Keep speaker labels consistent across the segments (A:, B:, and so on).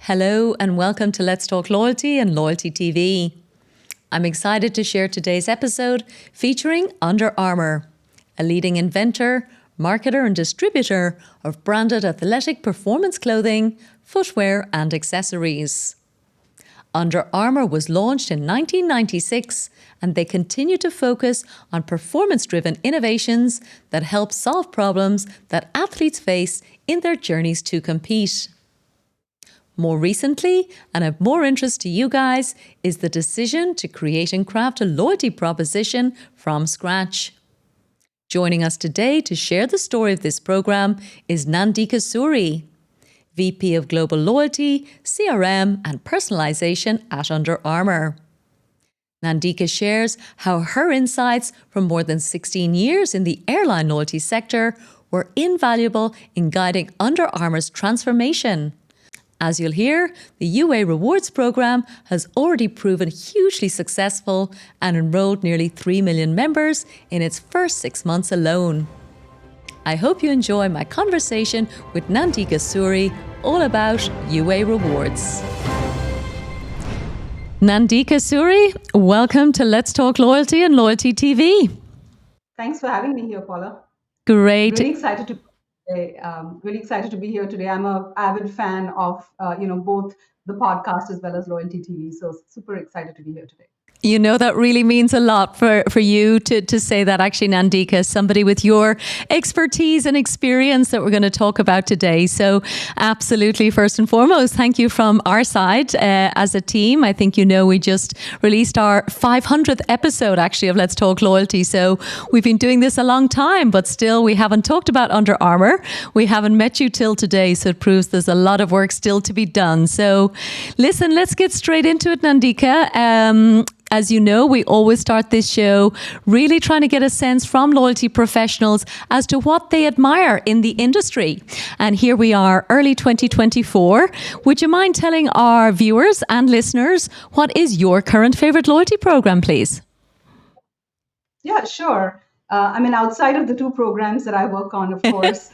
A: Hello and welcome to Let's Talk Loyalty and Loyalty TV. I'm excited to share today's episode featuring Under Armour, a leading inventor, marketer and distributor of branded athletic performance clothing, footwear and accessories. Under Armour was launched in 1996 and they continue to focus on performance-driven innovations that help solve problems that athletes face in their journeys to compete. More recently, and of more interest to you guys, is the decision to create and craft a loyalty proposition from scratch. Joining us today to share the story of this program is Nandika Suri, VP of Global Loyalty, CRM and Personalization at Under Armour. Nandika shares how her insights from more than 16 years in the airline loyalty sector were invaluable in guiding Under Armour's transformation. As you'll hear, the UA Rewards program has already proven hugely successful and enrolled nearly 3 million members in its first 6 months alone. I hope you enjoy my conversation with Nandika Suri all about UA Rewards. Nandika Suri, welcome to Let's Talk Loyalty and Loyalty TV.
B: Thanks for having me here, Paula.
A: Great.
B: Really excited to be here today. I'm an avid fan of both the podcast as well as Loyalty TV. So super excited to be here today.
A: You know, that really means a lot for you to say that, actually, Nandika, somebody with your expertise and experience that we're going to talk about today. So absolutely, first and foremost, thank you from our side as a team. I think, we just released our 500th episode, actually, of Let's Talk Loyalty. So we've been doing this a long time, but still we haven't talked about Under Armour. We haven't met you till today. So it proves there's a lot of work still to be done. So listen, let's get straight into it, Nandika. As you know, we always start this show really trying to get a sense from loyalty professionals as to what they admire in the industry. And here we are, early 2024. Would you mind telling our viewers and listeners what is your current favorite loyalty program, please?
B: Yeah, sure. Outside of the two programs that I work on, of course,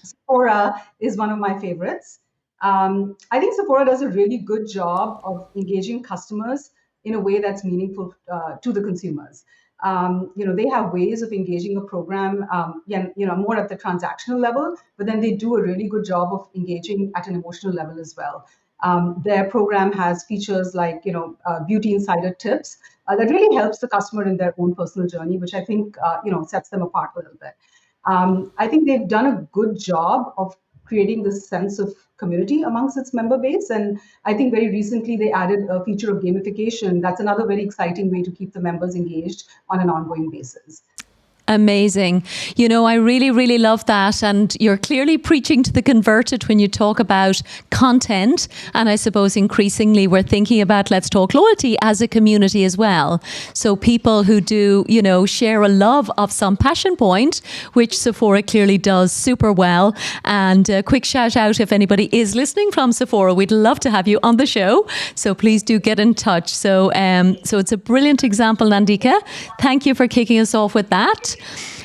B: Sephora is one of my favorites. I think Sephora does a really good job of engaging customers in a way that's meaningful to the consumers. They have ways of engaging a program, more at the transactional level, but then they do a really good job of engaging at an emotional level as well. Their program has features like, beauty insider tips that really helps the customer in their own personal journey, which I think, sets them apart a little bit. I think they've done a good job of creating this sense of community amongst its member base. And I think very recently they added a feature of gamification. That's another very exciting way to keep the members engaged on an ongoing basis.
A: Amazing. I really, really love that. And you're clearly preaching to the converted when you talk about content. And I suppose increasingly we're thinking about Let's Talk Loyalty as a community as well. So people who do, share a love of some passion point, which Sephora clearly does super well. And a quick shout out if anybody is listening from Sephora, we'd love to have you on the show. So please do get in touch. So it's a brilliant example, Nandika. Thank you for kicking us off with that.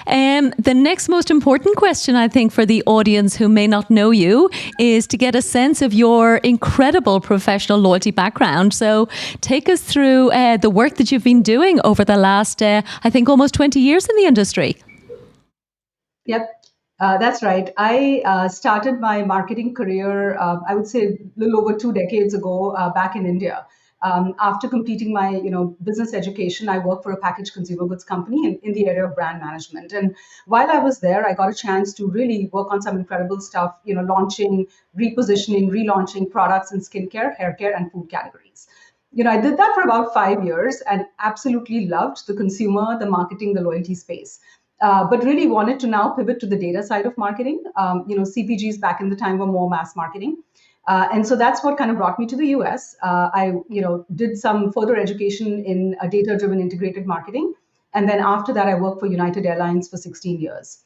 A: The next most important question, I think, for the audience who may not know you is to get a sense of your incredible professional loyalty background. So take us through the work that you've been doing over the last, I think, almost 20 years in the industry.
B: Yep. That's right. I started my marketing career, I would say a little over 2 decades ago, back in India. After completing my, business education, I worked for a packaged consumer goods company in the area of brand management. And while I was there, I got a chance to really work on some incredible stuff, launching, repositioning, relaunching products in skincare, hair care, and food categories. I did that for about 5 years and absolutely loved the consumer, the marketing, the loyalty space. But really wanted to now pivot to the data side of marketing. CPGs back in the time were more mass marketing. And so that's what kind of brought me to the US. I did some further education in data-driven integrated marketing. And then after that, I worked for United Airlines for 16 years.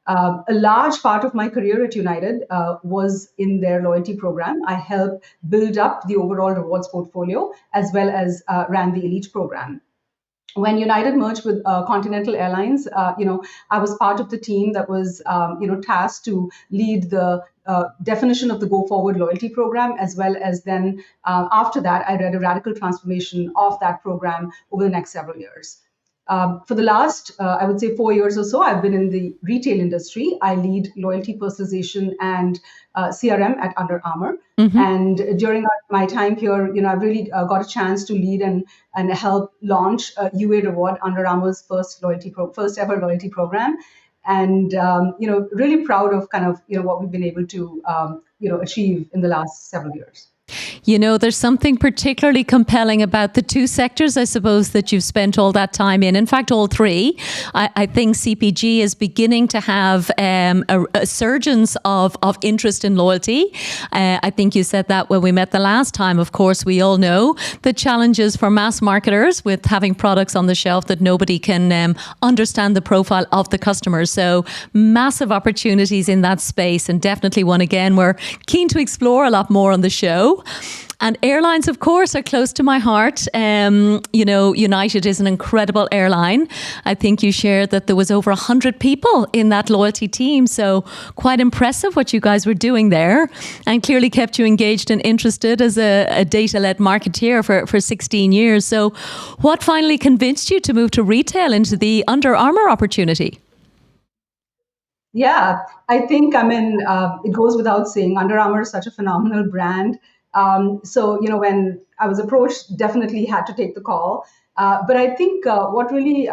B: A large part of my career at United was in their loyalty program. I helped build up the overall rewards portfolio as well as ran the Elite program. When United merged with Continental Airlines, I was part of the team that was, tasked to lead the definition of the go forward loyalty program, as well as then after that, I read a radical transformation of that program over the next several years. For the last, I would say, 4 years or so, I've been in the retail industry. I lead loyalty personalization and CRM at Under Armour. And during my time here, I've really got a chance to lead and help launch UA Reward, Under Armour's first ever loyalty program. And really proud of kind of what we've been able to achieve in the last several years.
A: There's something particularly compelling about the two sectors, I suppose, that you've spent all that time in. In fact, all three. I think CPG is beginning to have a surgence of interest in loyalty. I think you said that when we met the last time. Of course, we all know the challenges for mass marketers with having products on the shelf that nobody can understand the profile of the customer. So massive opportunities in that space, and definitely one, again, we're keen to explore a lot more on the show. And airlines, of course, are close to my heart. United is an incredible airline. I think you shared that there was over 100 people in that loyalty team. So quite impressive what you guys were doing there, and clearly kept you engaged and interested as a data-led marketeer for 16 years. So what finally convinced you to move to retail into the Under Armour opportunity?
B: Yeah, I think, it goes without saying, Under Armour is such a phenomenal brand. So, when I was approached, definitely had to take the call. But I think what really,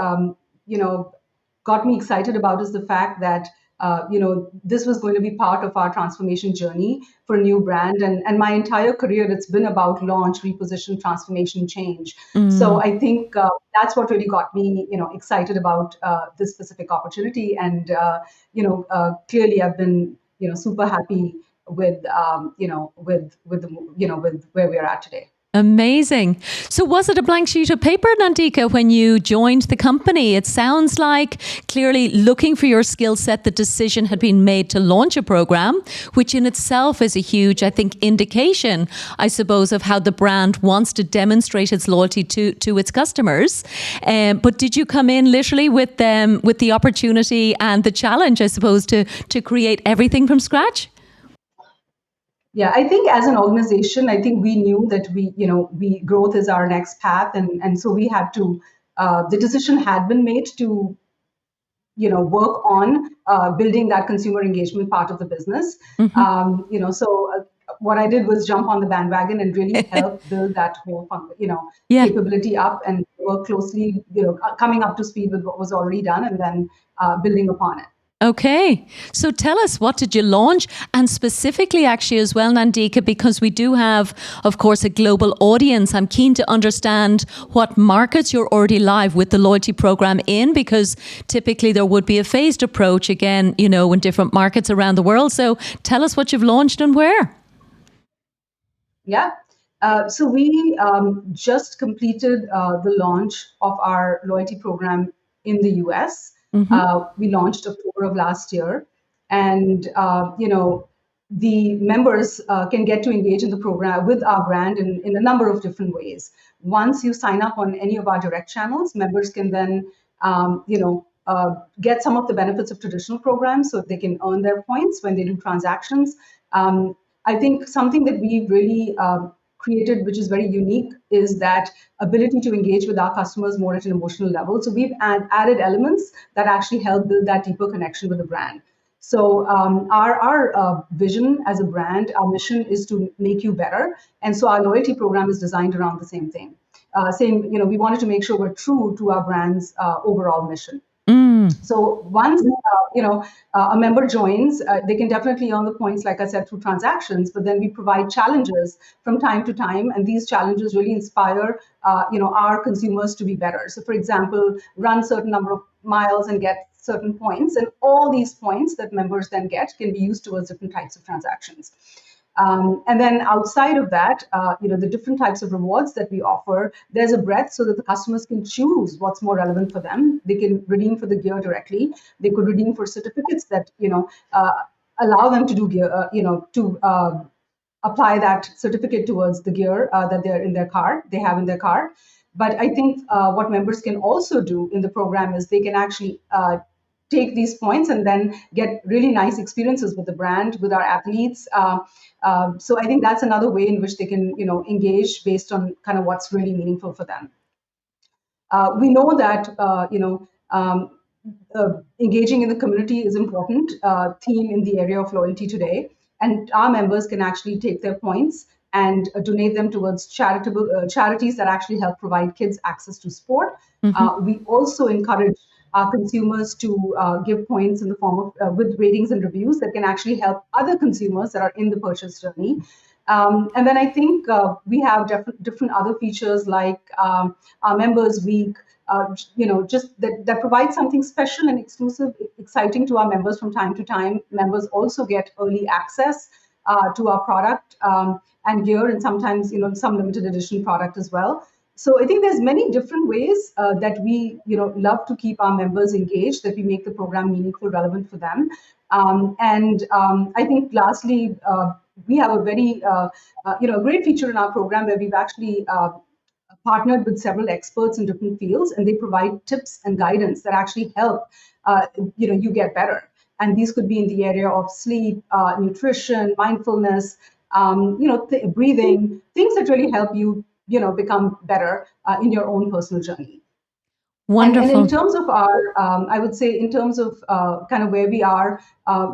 B: got me excited about is the fact that, this was going to be part of our transformation journey for a new brand. And my entire career, it's been about launch, reposition, transformation, change. So I think that's what really got me, excited about this specific opportunity. And, clearly I've been, super happy with with where we are at today.
A: Amazing. So was it a blank sheet of paper, Nandika, when you joined the company? It sounds like clearly looking for your skill set, the decision had been made to launch a program, which in itself is a huge, I think, indication, I suppose, of how the brand wants to demonstrate its loyalty to its customers. But did you come in literally with the opportunity and the challenge, I suppose, to create everything from scratch?
B: Yeah, I think as an organization, I think we knew that we growth is our next path, and so we had to. The decision had been made to work on building that consumer engagement part of the business. So what I did was jump on the bandwagon and really help build that whole
A: Yeah.
B: capability up, and work closely, coming up to speed with what was already done, and then building upon it.
A: Okay. So tell us, what did you launch? And specifically, actually, as well, Nandika, because we do have, of course, a global audience. I'm keen to understand what markets you're already live with the loyalty program in, because typically there would be a phased approach, again, in different markets around the world. So tell us what you've launched and where.
B: Yeah. So we just completed the launch of our loyalty program in the US. We launched October of last year, and the members can get to engage in the program with our brand in a number of different ways. Once you sign up on any of our direct channels, members can then get some of the benefits of traditional programs, so they can earn their points when they do transactions. I think something that we've really created, which is very unique, is that ability to engage with our customers more at an emotional level. So we've added elements that actually help build that deeper connection with the brand. So our vision as a brand, our mission is to make you better, and so our loyalty program is designed around the same thing. We wanted to make sure we're true to our brand's overall mission. So once a member joins, they can definitely earn the points, like I said, through transactions. But then we provide challenges from time to time, and these challenges really inspire our consumers to be better. So, for example, run certain number of miles and get certain points, and all these points that members then get can be used towards different types of transactions. And then outside of that, the different types of rewards that we offer, there's a breadth so that the customers can choose what's more relevant for them. They can redeem for the gear directly. They could redeem for certificates that allow them to do gear, apply that certificate towards the gear that they have in their car. But I think what members can also do in the program is they can actually take these points and then get really nice experiences with the brand, with our athletes. So I think that's another way in which they can, engage based on kind of what's really meaningful for them. We know that engaging in the community is important theme in the area of loyalty today, and our members can actually take their points and donate them towards charitable charities that actually help provide kids access to sport. We also encourage our consumers to give points in the form of with ratings and reviews that can actually help other consumers that are in the purchase journey. And then I think we have different other features like our members week, just that provides something special and exclusive, exciting to our members from time to time. Members also get early access to our product and gear, and sometimes, some limited edition product as well. So I think there's many different ways that we, love to keep our members engaged, that we make the program meaningful, relevant for them. And I think lastly, we have a very, a great feature in our program where we've actually partnered with several experts in different fields, and they provide tips and guidance that actually help, you get better. And these could be in the area of sleep, nutrition, mindfulness, breathing, things that really help you, become better in your own personal journey. And in
A: Wonderful.
B: terms of our, I would say, in terms of kind of where we are,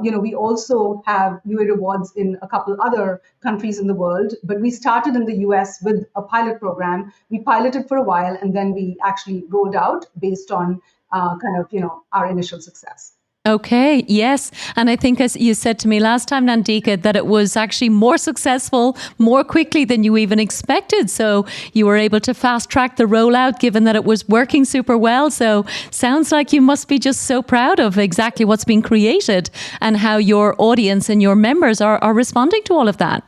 B: we also have UA rewards in a couple other countries in the world. But we started in the US with a pilot program. We piloted for a while, and then we actually rolled out based on kind of, our initial success.
A: Okay, yes. And I think, as you said to me last time, Nandika, that it was actually more successful more quickly than you even expected. So you were able to fast track the rollout given that it was working super well. So sounds like you must be just so proud of exactly what's been created and how your audience and your members are responding to all of that.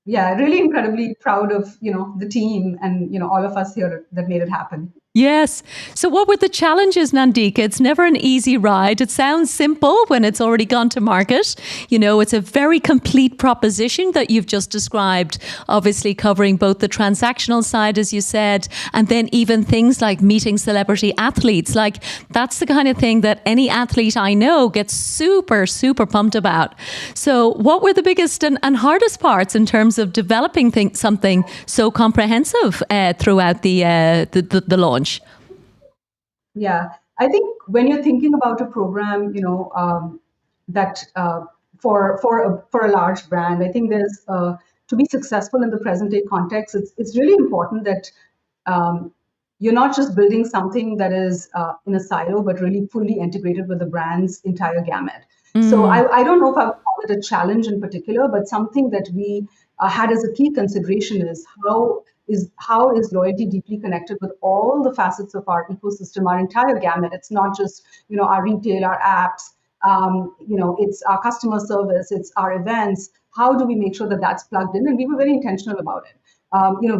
B: Yeah, really incredibly proud of, the team and, all of us here that made it happen.
A: Yes. So, what were the challenges, Nandika? It's never an easy ride. It sounds simple when it's already gone to market. It's a very complete proposition that you've just described, obviously covering both the transactional side, as you said, and then even things like meeting celebrity athletes. Like, that's the kind of thing that any athlete I know gets super, super pumped about. So, what were the biggest and hardest parts in terms of developing something so comprehensive throughout the launch?
B: Yeah, I think when you're thinking about a program, that for a large brand, I think there's to be successful in the present day context, it's really important that um, you're not just building something that is in a silo, but really fully integrated with the brand's entire gamut. So I don't know if I would call it a challenge in particular, but something that we had as a key consideration is how is loyalty deeply connected with all the facets of our ecosystem, our entire gamut. It's not just our retail, our apps, it's our customer service, it's our events. How do we make sure that that's plugged in? And we were very intentional about it.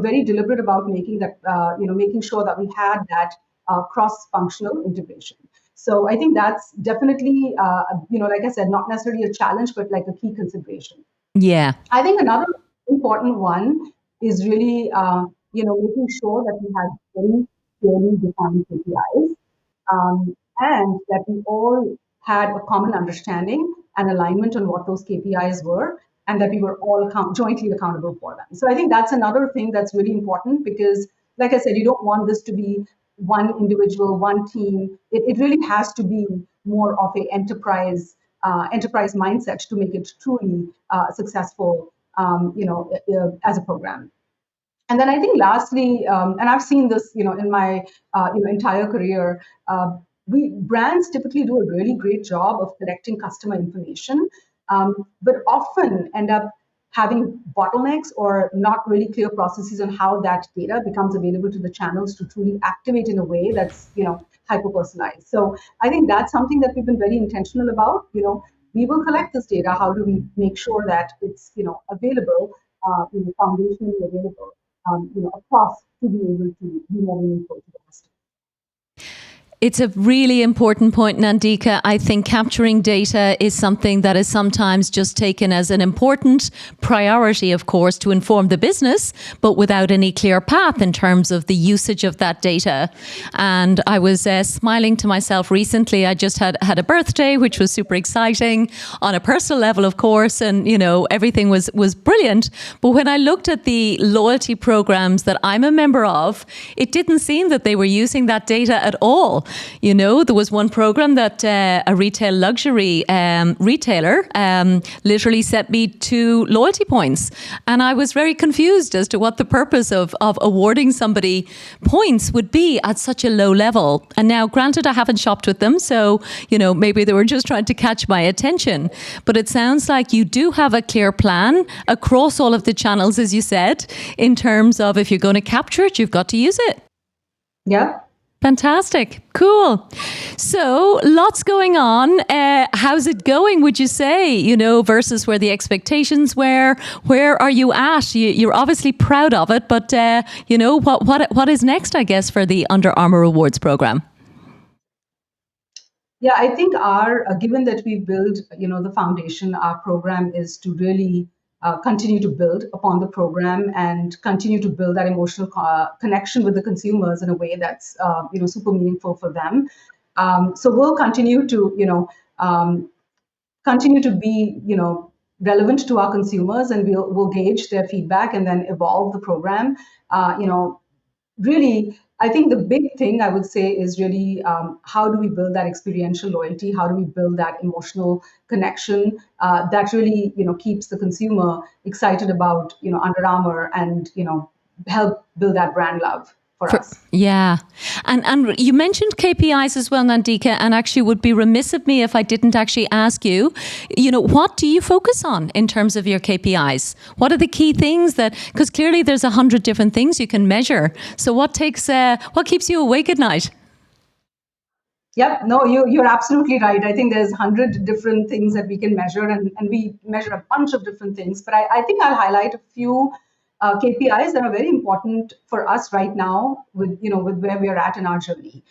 B: Very deliberate about making sure that we had that cross-functional integration. So I think that's definitely, like I said, not necessarily a challenge, but like a key consideration.
A: Yeah.
B: I think another important one is really, making sure that we have very clearly defined KPIs, and that we all had a common understanding and alignment on what those KPIs were, and that we were all jointly accountable for them. So I think that's another thing that's really important because, like I said, you don't want this to be one individual, one team. It really has to be more of a enterprise mindset to make it truly successful, as a program. And then I think lastly, and I've seen this, in my entire career, we brands typically do a really great job of collecting customer information, but often end up having bottlenecks or not really clear processes on how that data becomes available to the channels to truly activate in a way that's hyper personalized. So I think that's something that we've been very intentional about. We will collect this data. How do we make sure that it's available, foundationally available, across to be able to be more meaningful to the customer.
A: It's a really important point, Nandika. I think capturing data is something that is sometimes just taken as an important priority, of course, to inform the business, but without any clear path in terms of the usage of that data. And I was smiling to myself recently. I just had a birthday, which was super exciting on a personal level, of course, and everything was brilliant. But when I looked at the loyalty programs that I'm a member of, it didn't seem that they were using that data at all. There was one program that a retail luxury retailer literally sent me 2 loyalty points. And I was very confused as to what the purpose of awarding somebody points would be at such a low level. And now, granted, I haven't shopped with them, so, maybe they were just trying to catch my attention. But it sounds like you do have a clear plan across all of the channels, as you said, in terms of if you're going to capture it, you've got to use it.
B: Yeah.
A: Fantastic. Cool. So lots going on. How's it going, would you say, versus where the expectations were? Where are you at? You're obviously proud of it, but, what is next, I guess, for the Under Armour Rewards program?
B: Yeah, I think given that we build, the foundation, our program is to really continue to build upon the program and continue to build that emotional connection with the consumers in a way that's, super meaningful for them. So we'll continue to be, relevant to our consumers, and we'll gauge their feedback and then evolve the program. Really, I think the big thing I would say is really how do we build that experiential loyalty? How do we build that emotional connection that really, keeps the consumer excited about, Under Armour and, help build that brand love for us.
A: Yeah. And you mentioned KPIs as well, Nandika, and actually would be remiss of me if I didn't actually ask you, what do you focus on in terms of your KPIs? What are the key things because clearly there's 100 different things you can measure. So what keeps you awake at night?
B: Yep, no, you're absolutely right. I think there's 100 different things that we can measure, and we measure a bunch of different things. But I think I'll highlight a few KPIs that are very important for us right now with where we are at in our journey.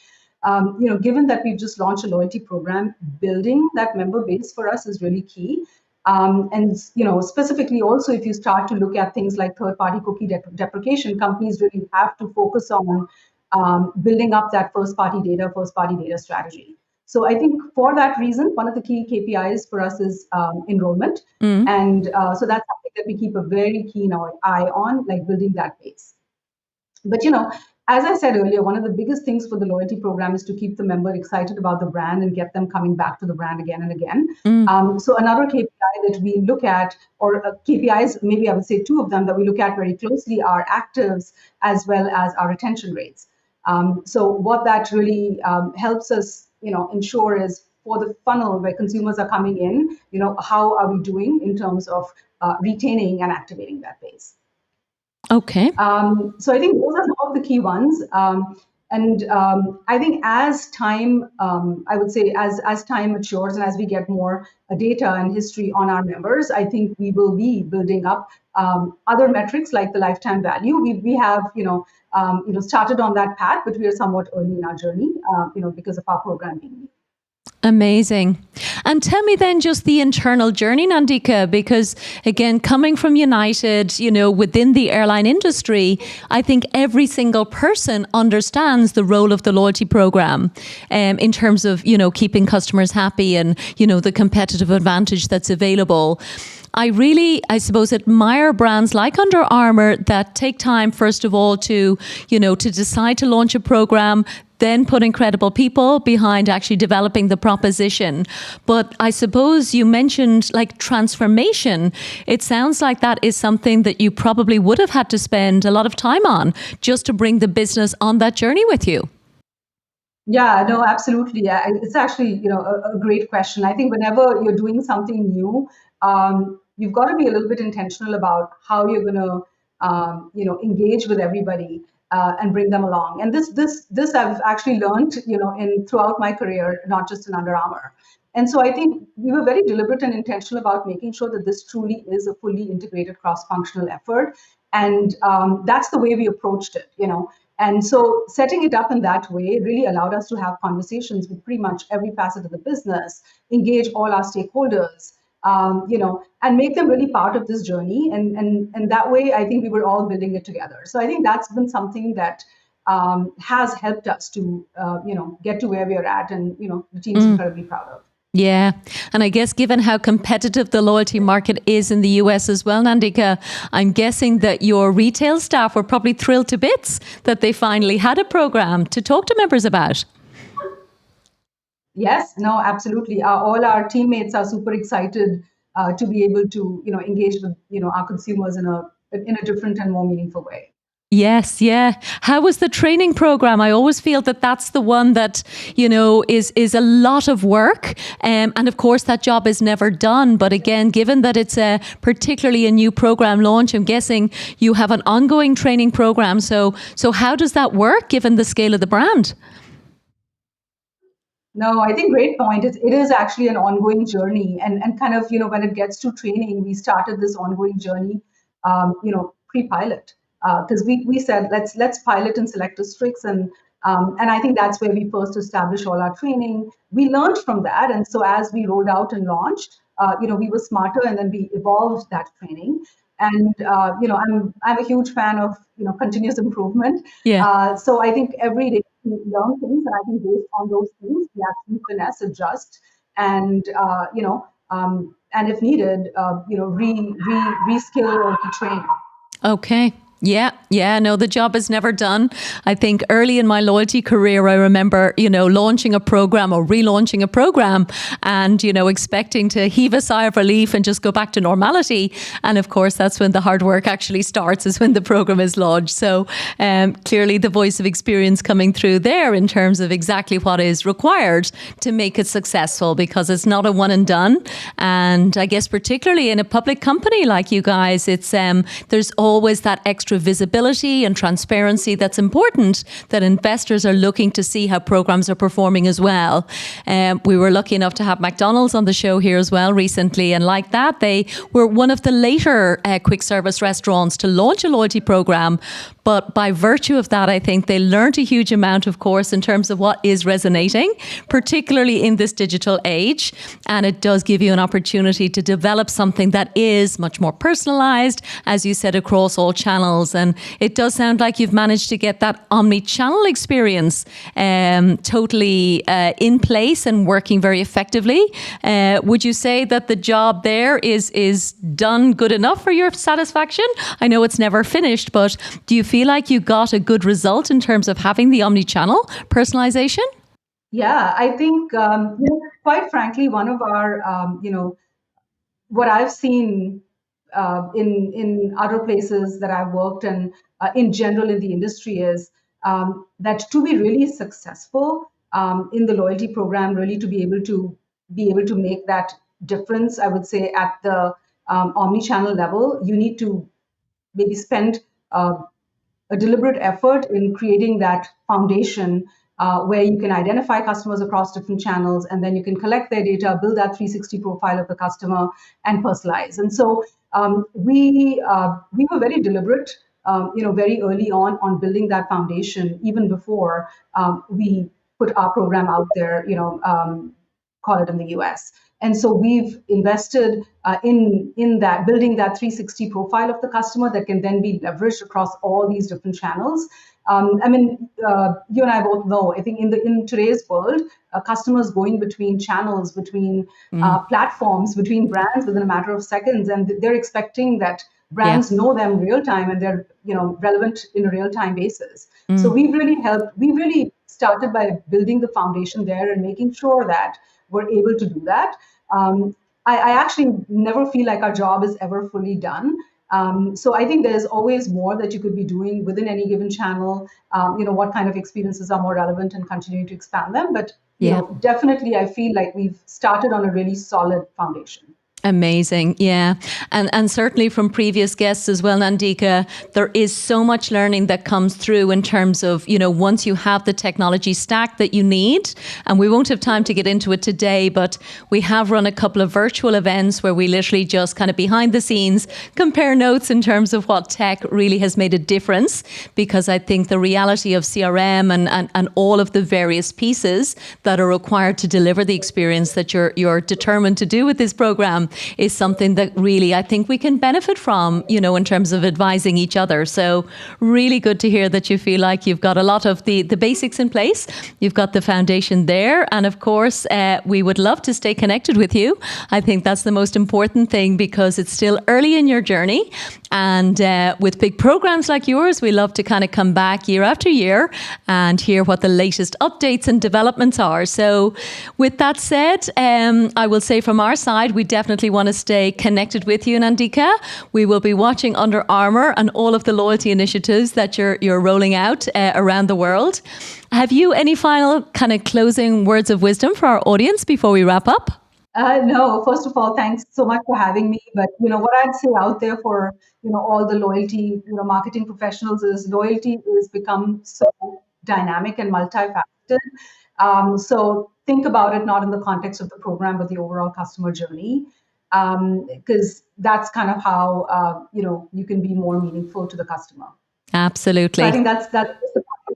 B: Given that we've just launched a loyalty program, building that member base for us is really key. And specifically also, if you start to look at things like third-party cookie deprecation, companies really have to focus on building up that first-party data strategy. So I think for that reason, one of the key KPIs for us is enrollment. And so that's something that we keep a very keen eye on, like building that base. But as I said earlier, one of the biggest things for the loyalty program is to keep the member excited about the brand and get them coming back to the brand again and again. So another KPI that we look at, or KPIs, maybe I would say 2 of them that we look at very closely, are actives as well as our retention rates. So what that really helps us, ensure is for the funnel where consumers are coming in, how are we doing in terms of retaining and activating that base?
A: Okay.
B: So I think those are some of the key ones. I think as time, I would say as time matures and as we get more data and history on our members, I think we will be building up other metrics like the lifetime value. We have, started on that path, but we are somewhat early in our journey, because of our program being new.
A: Amazing. And tell me then just the internal journey, Nandika, because again, coming from United, within the airline industry, I think every single person understands the role of the loyalty program in terms of, keeping customers happy and, the competitive advantage that's available. I really, I suppose, admire brands like Under Armour that take time, first of all, to decide to launch a program, then put incredible people behind actually developing the proposition. But I suppose you mentioned like transformation. It sounds like that is something that you probably would have had to spend a lot of time on just to bring the business on that journey with you.
B: Yeah, no, absolutely. Yeah, it's actually, a great question. I think whenever you're doing something new, you've got to be a little bit intentional about how you're going to, engage with everybody and bring them along. And this I've actually learned, in throughout my career, not just in Under Armour. And so I think we were very deliberate and intentional about making sure that this truly is a fully integrated cross-functional effort. And that's the way we approached it. And so setting it up in that way really allowed us to have conversations with pretty much every facet of the business, engage all our stakeholders, and make them really part of this journey. And that way, I think we were all building it together. So I think that's been something that has helped us to, get to where we are at, and the team's incredibly proud of.
A: Yeah. And I guess given how competitive the loyalty market is in the US as well, Nandika, I'm guessing that your retail staff were probably thrilled to bits that they finally had a program to talk to members about.
B: Yes, no, absolutely. All our teammates are super excited to be able to, engage with, our consumers in a different and more meaningful way.
A: Yes, yeah. How was the training program? I always feel that that's the one that, is a lot of work. And of course, that job is never done. But again, given that it's particularly a new program launch, I'm guessing you have an ongoing training program. So how does that work given the scale of the brand?
B: No, I think great point. It is actually an ongoing journey, and kind of when it gets to training, we started this ongoing journey, pre-pilot, because we said let's pilot in select districts, and I think that's where we first established all our training. We learned from that, and so as we rolled out and launched, we were smarter, and then we evolved that training. And I'm a huge fan of continuous improvement.
A: Yeah.
B: So I think every day we learn things, and I think based on those things, we actually finesse, adjust, and and if needed, reskill or retrain.
A: Okay. Yeah, yeah, no, the job is never done. I think early in my loyalty career, I remember, launching a program or relaunching a program and, expecting to heave a sigh of relief and just go back to normality. And of course, that's when the hard work actually starts, is when the program is launched. So clearly the voice of experience coming through there in terms of exactly what is required to make it successful, because it's not a one and done. And I guess particularly in a public company like you guys, it's there's always that extra visibility and transparency that's important, that investors are looking to see how programs are performing as well. We were lucky enough to have McDonald's on the show here as well recently, and like that, they were one of the later quick service restaurants to launch a loyalty program. But by virtue of that, I think they learned a huge amount, of course, in terms of what is resonating, particularly in this digital age. And it does give you an opportunity to develop something that is much more personalized, as you said, across all channels. And it does sound like you've managed to get that omni-channel experience totally in place and working very effectively. Would you say that the job there is done good enough for your satisfaction? I know it's never finished, but do you feel like you got a good result in terms of having the omni-channel personalization?
B: Yeah, I think, quite frankly, one of our, what I've seen in other places that I've worked, and in general in the industry, is that to be really successful in the loyalty program, really to be able to make that difference, I would say at the omni-channel level, you need to maybe spend a deliberate effort in creating that foundation where you can identify customers across different channels, and then you can collect their data, build that 360 profile of the customer, and personalize. And so we were very deliberate, very early on building that foundation, even before we put our program out there, call it in the US. And so we've invested in that, building that 360 profile of the customer that can then be leveraged across all these different channels. You and I both know, I think in today's world, customers going between channels, between platforms, between brands within a matter of seconds, and they're expecting that brands know them real time, and they're relevant in a real time basis. So we really started by building the foundation there and making sure that we're able to do that. I actually never feel like our job is ever fully done. So I think there's always more that you could be doing within any given channel. What kind of experiences are more relevant, and continuing to expand them. But definitely, I feel like we've started on a really solid foundation.
A: Amazing. Yeah. And certainly from previous guests as well, Nandika, there is so much learning that comes through in terms of, once you have the technology stack that you need, and we won't have time to get into it today, but we have run a couple of virtual events where we literally just kind of behind the scenes compare notes in terms of what tech really has made a difference, because I think the reality of CRM and all of the various pieces that are required to deliver the experience that you're determined to do with this program is something that really I think we can benefit from, in terms of advising each other. So really good to hear that you feel like you've got a lot of the basics in place. You've got the foundation there. And of course, we would love to stay connected with you. I think that's the most important thing, because it's still early in your journey. And with big programs like yours, we love to kind of come back year after year and hear what the latest updates and developments are. So with that said, I will say from our side, we definitely want to stay connected with you, Nandika. We will be watching Under Armour and all of the loyalty initiatives that you're rolling out around the world. Have you any final kind of closing words of wisdom for our audience before we wrap up?
B: No, first of all, thanks so much for having me. But what I'd say out there for all the loyalty marketing professionals is loyalty has become so dynamic and multifaceted. So think about it not in the context of the program, but the overall customer journey, because that's kind of how you can be more meaningful to the customer.
A: Absolutely.
B: So I think that's the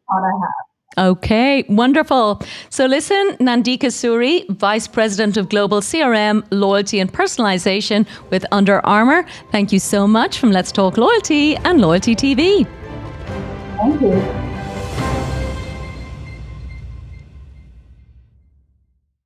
B: part I have.
A: Okay, wonderful. So listen, Nandika Suri, Vice President of Global CRM, Loyalty and Personalization with Under Armour. Thank you so much from Let's Talk Loyalty and Loyalty TV.
B: Thank you.